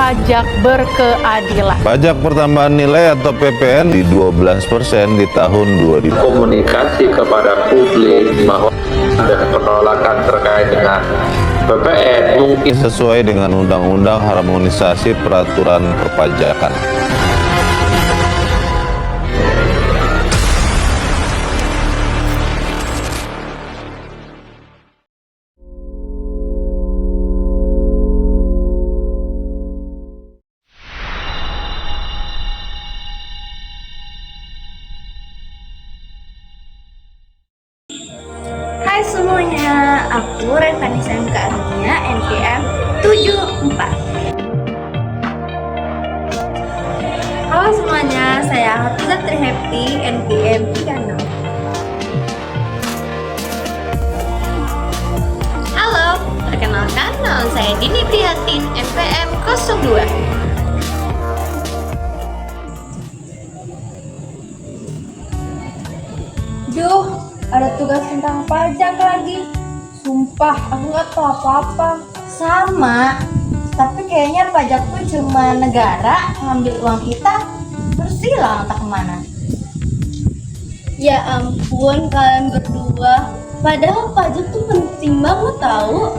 pajak berkeadilan. Pajak pertambahan nilai atau PPN di 12% di tahun 2000. Komunikasi kepada publik bahwa ada penolakan terkait dengan PPN mungkin Sesuai dengan Undang-Undang Harmonisasi Peraturan Perpajakan. Hai semuanya, aku Revanisa MK Arunia, NPM 74. Halo semuanya, saya Hafizat Trihepti, NPM 36. Halo, perkenalkan nama saya Dini Prihatin, NPM 02. Duh, ada tugas tentang pajak lagi. Sumpah, aku nggak tahu apa-apa. Sama, tapi kayaknya pajak tuh cuma negara ngambil uang kita terus hilang entah kemana. Ya ampun, kalian berdua. Padahal pajak tuh penting banget tahu.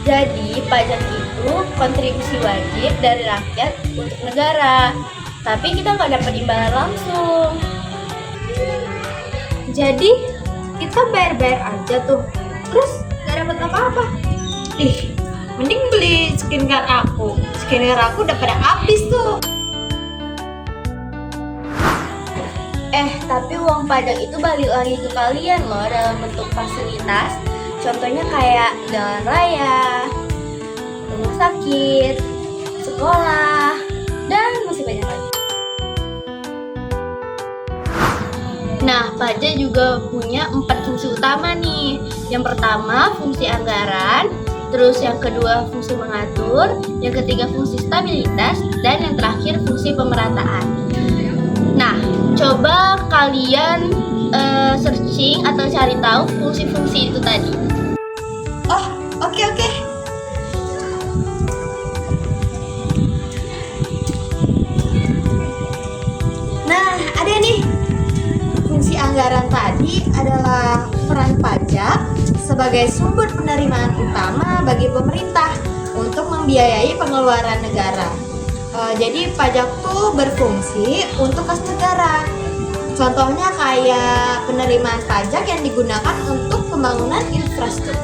Jadi, pajak itu kontribusi wajib dari rakyat untuk negara. Tapi kita nggak dapat imbalan langsung. Jadi kita bayar-bayar aja tuh, terus nggak dapat apa-apa. Mending beli skincare aku. Skincare aku udah pada habis tuh. Tapi uang pajak itu balik lagi ke kalian loh dalam bentuk fasilitas. Contohnya kayak jalan raya, rumah sakit, sekolah, dan masih banyak lagi. Nah, pajak juga punya 4 fungsi utama nih. Yang pertama, fungsi anggaran, terus yang kedua, fungsi mengatur, yang ketiga, fungsi stabilitas, dan yang terakhir, fungsi pemerataan. Nah, coba kalian searching atau cari tahu fungsi-fungsi itu tadi. Oh, oke. Nah, ada nih. Fungsi anggaran tadi adalah peran pajak sebagai sumber penerimaan utama bagi pemerintah untuk membiayai pengeluaran negara. Jadi pajak tuh berfungsi untuk kas negara. Contohnya kayak penerimaan pajak yang digunakan untuk pembangunan infrastruktur.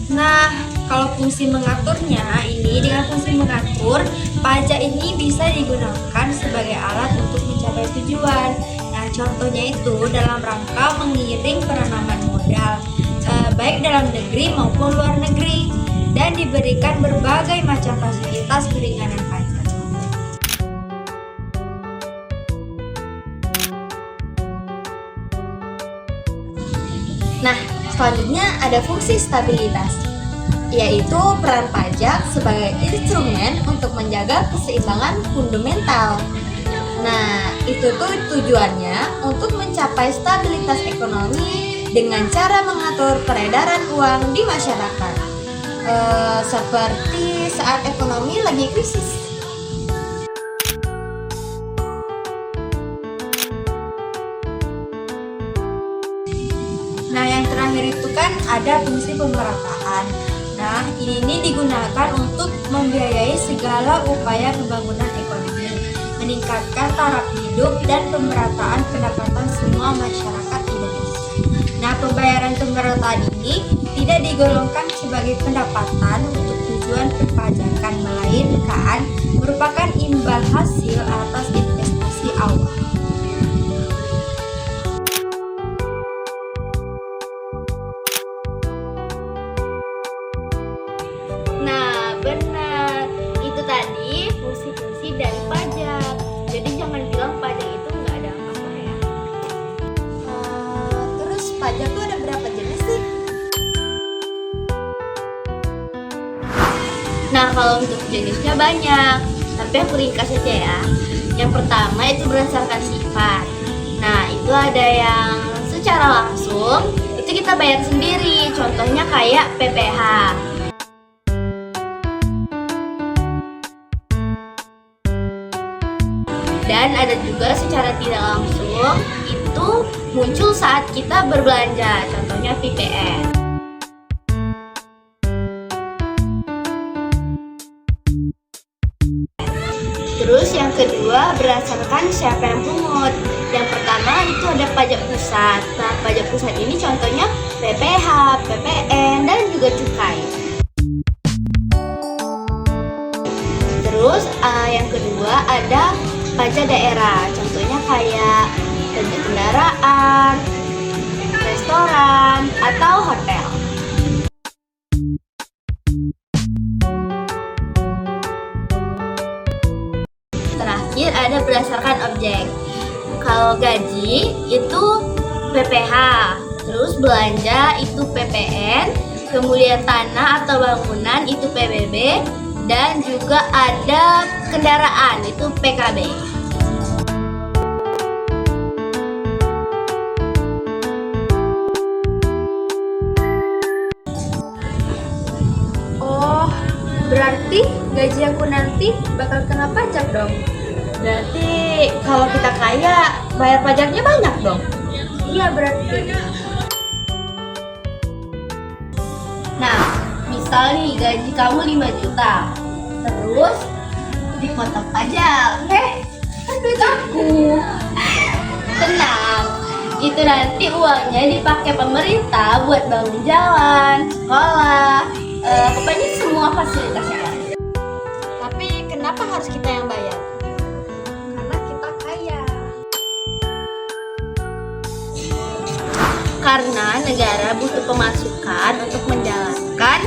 Nah, kalau fungsi mengaturnya ini, dengan fungsi mengatur, pajak ini bisa digunakan sebagai alat untuk mencapai tujuan. Nah, contohnya itu dalam rangka mengiring penanaman modal, baik dalam negeri maupun luar negeri, dan diberikan berbagai macam fasilitas keringanan pajak. Nah, selanjutnya ada fungsi stabilitas, yaitu peran pajak sebagai instrumen untuk menjaga keseimbangan fundamental. Nah, itu tuh tujuannya untuk mencapai stabilitas ekonomi dengan cara mengatur peredaran uang di masyarakat, seperti saat ekonomi lagi krisis. Nah, yang terakhir itu kan ada fungsi pemerataan. Nah, ini digunakan untuk membiayai segala upaya pembangunan ekonomi, meningkatkan taraf hidup dan pemerataan pendapatan semua masyarakat Indonesia. Nah, pembayaran pemerataan ini tidak digolongkan sebagai pendapatan untuk tujuan perpajakan, melainkan merupakan imbal hasil atas investasi awal. Nah, benar. Itu tadi fungsi-fungsi dari pajak. Jadi jangan bilang pajak itu nggak ada apa-apa ya. Terus pajak tuh ada berapa jenis sih? Nah, kalau untuk jenisnya banyak. tapi aku ringkas saja ya. Yang pertama itu berdasarkan sifat. Nah, itu ada yang secara langsung, itu kita bayar sendiri. Contohnya kayak PPh. Dan ada juga secara tidak langsung, itu muncul saat kita berbelanja. Contohnya PPN. Terus yang kedua berdasarkan siapa yang pungut. Yang pertama itu ada pajak pusat. Nah, pajak pusat ini contohnya PPh, PPN, dan juga cukai. Terus yang kedua ada pajak daerah. Contohnya kayak pajak kendaraan, restoran, atau hotel. Terakhir ada berdasarkan objek. Kalau gaji itu PPh, terus belanja itu PPN, kemudian tanah atau bangunan itu PBB, dan juga ada kendaraan itu PKB. Oh, berarti gaji aku nanti bakal kena pajak dong. Berarti kalau kita kaya, bayar pajaknya banyak dong. Iya berarti. Nah, misal nih gaji kamu 5 juta, terus dipotong pajak. Kan duit aku. Tenang, itu nanti uangnya dipakai pemerintah buat bangun jalan, sekolah, pokoknya semua fasilitas yang ada. Tapi kenapa harus kita yang bayar? Karena kita kaya. Karena negara butuh pemasukan untuk menjalankan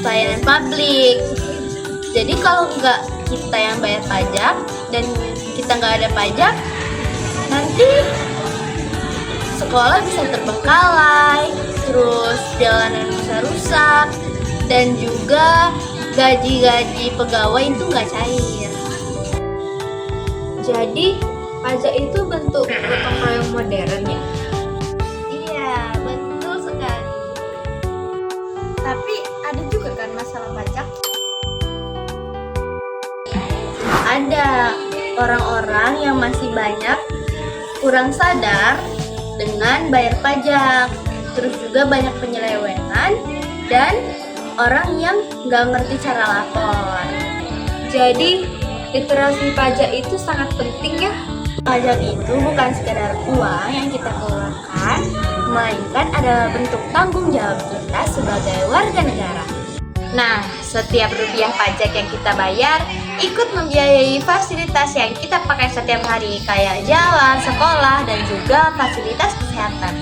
pelayanan publik. Jadi kalau nggak kita yang bayar pajak dan kita nggak ada pajak, nanti sekolah bisa terbengkalai, terus jalanan bisa rusak, dan juga gaji-gaji pegawai itu nggak cair. Jadi pajak itu bentuk gotong royong modern ya. Iya, betul sekali. Tapi ada juga kan masalah pajak. Ada orang-orang yang masih banyak kurang sadar dengan bayar pajak, terus juga banyak penyelewengan dan orang yang nggak ngerti cara lapor. Jadi literasi pajak itu sangat penting ya. Pajak itu bukan sekedar uang yang kita keluarkan, melainkan adalah bentuk tanggung jawab kita sebagai warga negara. Nah, setiap rupiah pajak yang kita bayar ikut membiayai fasilitas yang kita pakai setiap hari kayak jalan, sekolah, dan juga fasilitas kesehatan.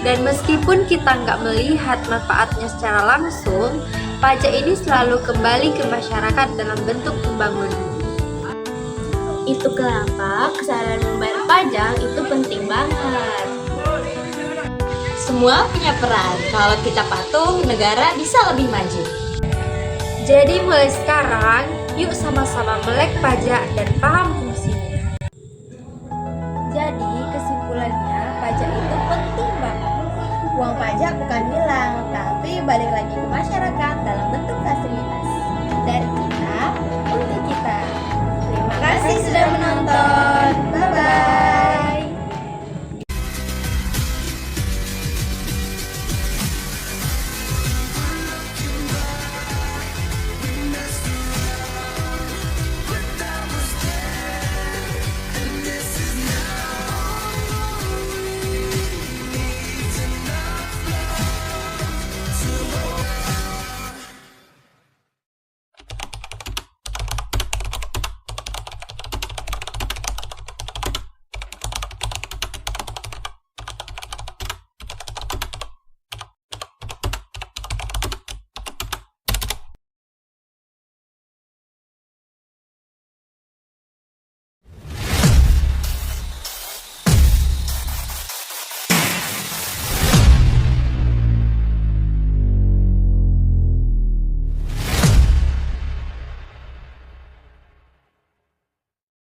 Dan meskipun kita nggak melihat manfaatnya secara langsung, pajak ini selalu kembali ke masyarakat dalam bentuk pembangunan. Itu kenapa kesadaran membayar pajak itu penting banget. Semua punya peran. Kalau kita patuh, negara bisa lebih maju. Jadi mulai sekarang, yuk sama-sama melek pajak dan paham fungsinya. Jadi kesimpulannya pajak itu penting banget. Uang pajak bukan hilang, tapi balik lagi ke masyarakat.